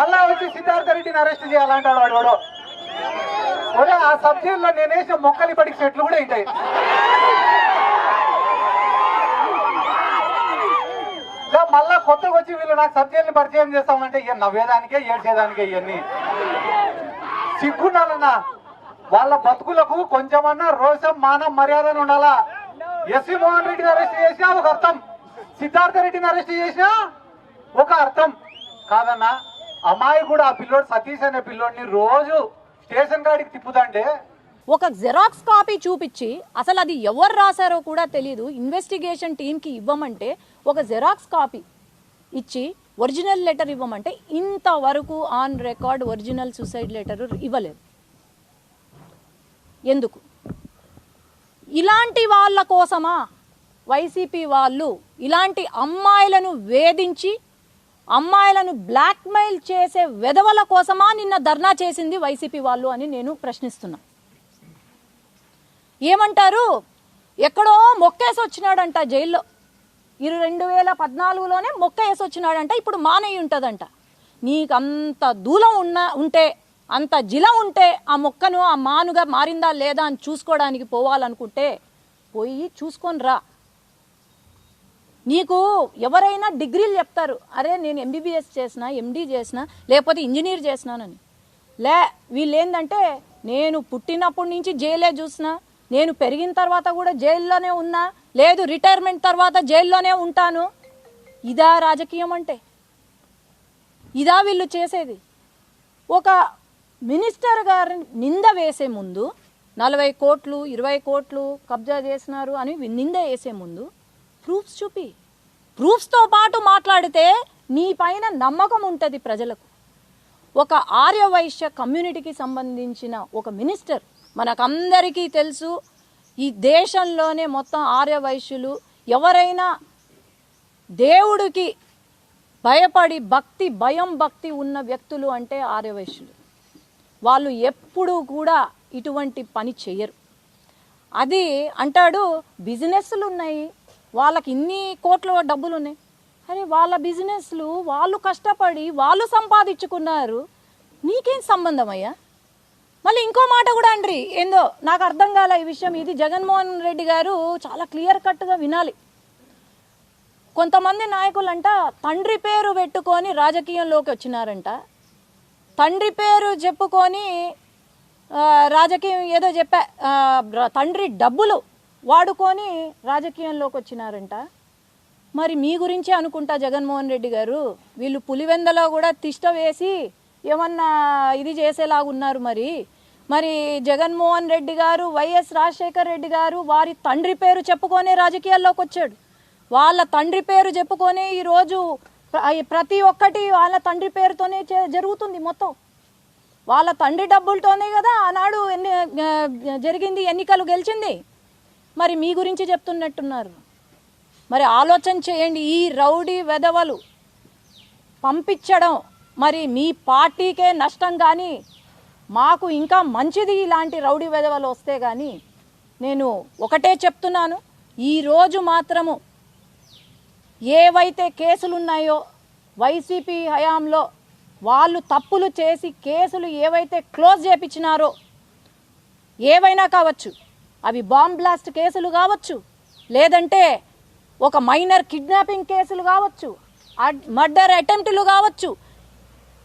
మళ్ళా వచ్చి సిద్ధార్థ రెడ్డిని అరెస్ట్ చేయాలంటాడు వాడు. ఒరే ఆ సబ్జెక్టులో నేను వేసిన మొక్కలు ఇప్పటికి చెట్లు కూడా ఉంటాయి. మళ్ళా కొత్తగా వచ్చి వీళ్ళు నాకు సబ్జెక్టుని పరిచయం చేస్తామంటే ఇక నవ్వేదానికే ఏడ్చేదానికే ఇవన్నీ సిగ్గుండాలన్నా. వాళ్ళ బతుకులకు కొంచెమన్నా రోషం మానం మర్యాదను ఉండాలా. ఎస్వి మోహన్ రెడ్డిని అరెస్ట్ చేసినా ఒక అర్థం, సిద్ధార్థ రెడ్డిని అరెస్ట్ చేసినా ఒక అర్థం కాదన్నా. అమ్మాయి కూడా ఆ పిల్లోడు సతీష్ అనే పిల్లోడిని రోజు స్టేషన్ కాడికి తిప్పుదంటే ఒక జెరాక్స్ కాపీ చూపించి అసలు అది ఎవరు రాశారో కూడా తెలియదు ఇన్వెస్టిగేషన్ టీంకి ఇవ్వమంటే ఒక జెరాక్స్ కాపీ ఇచ్చి ఒరిజినల్ లెటర్ ఇవ్వమంటే ఇంతవరకు on record original suicide letter ఇవ్వలేదు. ఎందుకు? ఇలాంటి వాళ్ళ కోసమా వైసీపీ వాళ్ళు ఇలాంటి అమ్మాయిలను వేధించి అమ్మాయిలను బ్లాక్మెయిల్ చేసే వెధవల కోసమా నిన్న ధర్నా చేసింది వైసీపీ వాళ్ళు అని నేను ప్రశ్నిస్తున్నా. ఏమంటారు? ఎక్కడో మొక్కేసి వచ్చినాడంట జైల్లో, 2014లోనే మొక్క వేసి వచ్చినాడంట, ఇప్పుడు మానయ్య ఉంటుందంట. నీకు అంత దూలం ఉంటే అంత జిలం ఉంటే ఆ మొక్కను ఆ మానుగా మారిందా లేదా అని చూసుకోవడానికి పోవాలనుకుంటే పోయి చూసుకొని రా. నీకు ఎవరైనా డిగ్రీలు చెప్తారు, అరే నేను ఎంబీబీఎస్ చేసిన, ఎండీ చేసిన, లేకపోతే ఇంజనీర్ చేసినానని. వీళ్ళు ఏంటంటే నేను పుట్టినప్పటి నుంచి జైలే చూసిన, నేను పెరిగిన తర్వాత కూడా జైల్లోనే ఉన్నా, లేదు రిటైర్మెంట్ తర్వాత జైల్లోనే ఉంటాను. ఇదా రాజకీయం అంటే? ఇదా వీళ్ళు చేసేది? ఒక మినిస్టర్ గారిని నింద వేసే ముందు 40 కోట్లు 20 కోట్లు కబ్జా చేసినారు అని నింద వేసే ముందు ప్రూఫ్స్ చూపి, ప్రూఫ్స్తో పాటు మాట్లాడితే నీ పైన నమ్మకం ఉంటుంది ప్రజలకు. ఒక ఆర్యవైశ్య కమ్యూనిటీకి సంబంధించిన ఒక మినిస్టర్, మనకందరికీ తెలుసు ఈ దేశంలోనే మొత్తం ఆర్యవైశ్యులు ఎవరైనా దేవుడికి భయపడి భక్తి ఉన్న వ్యక్తులు అంటే ఆర్యవైశ్యులు. వాళ్ళు ఎప్పుడూ కూడా ఇటువంటి పని చేయరు. అది అంటాడు బిజినెస్లు ఉన్నాయి, వాళ్ళకి ఇన్ని కోట్ల డబ్బులు ఉన్నాయి. అరే వాళ్ళ బిజినెస్లు వాళ్ళు కష్టపడి వాళ్ళు సంపాదించుకున్నారు, నీకేం సంబంధం అయ్యా? మళ్ళీ ఇంకో మాట కూడా అండ్రి, ఏందో నాకు అర్థం కాల ఈ విషయం. ఇది జగన్మోహన్ రెడ్డి గారు చాలా క్లియర్ కట్గా వినాలి. కొంతమంది నాయకులంట తండ్రి పేరు పెట్టుకొని రాజకీయంలోకి వచ్చినారంట, తండ్రి పేరు చెప్పుకొని రాజకీయం ఏదో తండ్రి డబ్బులు వాడుకొని రాజకీయంలోకి వచ్చినారంట. మరి మీ గురించే అనుకుంటా జగన్మోహన్ రెడ్డి గారు, వీళ్ళు పులివెందలో కూడా తిష్ట వేసి ఏమన్నా ఇది చేసేలాగున్నారు. మరి జగన్మోహన్ రెడ్డి గారు, వైఎస్ రాజశేఖర్ రెడ్డి గారు వారి తండ్రి పేరు చెప్పుకొనే రాజకీయాల్లోకి వచ్చాడు. వాళ్ళ తండ్రి పేరు చెప్పుకొనే ఈరోజు ప్రతి ఒక్కటి వాళ్ళ తండ్రి పేరుతోనే జరుగుతుంది. మొత్తం వాళ్ళ తండ్రి డబ్బులతోనే కదా ఆనాడు జరిగింది, ఎన్నికలు గెలిచింది. మరి మీ గురించి చెప్తున్నట్టున్నారు. మరి ఆలోచన చేయండి. ఈ రౌడీ వెధవలు పంపించడం మరి మీ పార్టీకే నష్టం, కానీ మాకు ఇంకా మంచిది ఇలాంటి రౌడీ వెధవలు వస్తే. కానీ నేను ఒకటే చెప్తున్నాను, ఈరోజు మాత్రము ఏవైతే కేసులు ఉన్నాయో వైసీపీ హయాంలో వాళ్ళు తప్పులు చేసి కేసులు ఏవైతే క్లోజ్ చేయించినారో, ఏవైనా కావచ్చు, అవి బాంబ్ బ్లాస్ట్ కేసులు కావచ్చు, లేదంటే ఒక మైనర్ కిడ్నాపింగ్ కేసులు కావచ్చు, మర్డర్ అటెంప్ట్లు కావచ్చు,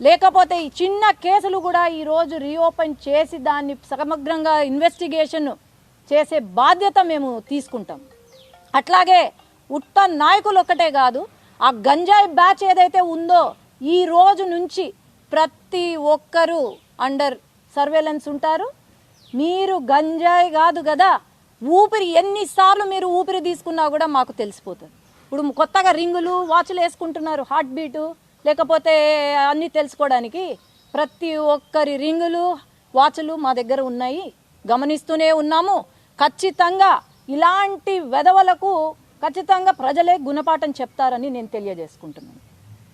లేకపోతే ఈ చిన్న కేసులు కూడా ఈరోజు రీఓపెన్ చేసి దాన్ని సమగ్రంగా ఇన్వెస్టిగేషన్ చేసే బాధ్యత మేము తీసుకుంటాం. అట్లాగే ఉత్త నాయకులు ఒక్కటే కాదు, ఆ గంజాయి బ్యాచ్ ఏదైతే ఉందో ఈ రోజు నుంచి ప్రతి ఒక్కరూ అండర్ సర్వేలెన్స్ ఉంటారు. మీరు గంజాయి కాదు కదా, ఊపిరి ఎన్నిసార్లు మీరు ఊపిరి తీసుకున్నా కూడా మాకు తెలిసిపోతుంది. ఇప్పుడు కొత్తగా రింగులు వాచ్లు వేసుకుంటున్నారు, హార్ట్ బీటు లేకపోతే అన్నీ తెలుసుకోవడానికి. ప్రతి ఒక్కరి రింగులు వాచ్లు మా దగ్గర ఉన్నాయి, గమనిస్తూనే ఉన్నాము. ఖచ్చితంగా ఇలాంటి వెధవలకు ఖచ్చితంగా ప్రజలే గుణపాఠం చెప్తారని నేను తెలియజేసుకుంటున్నాను.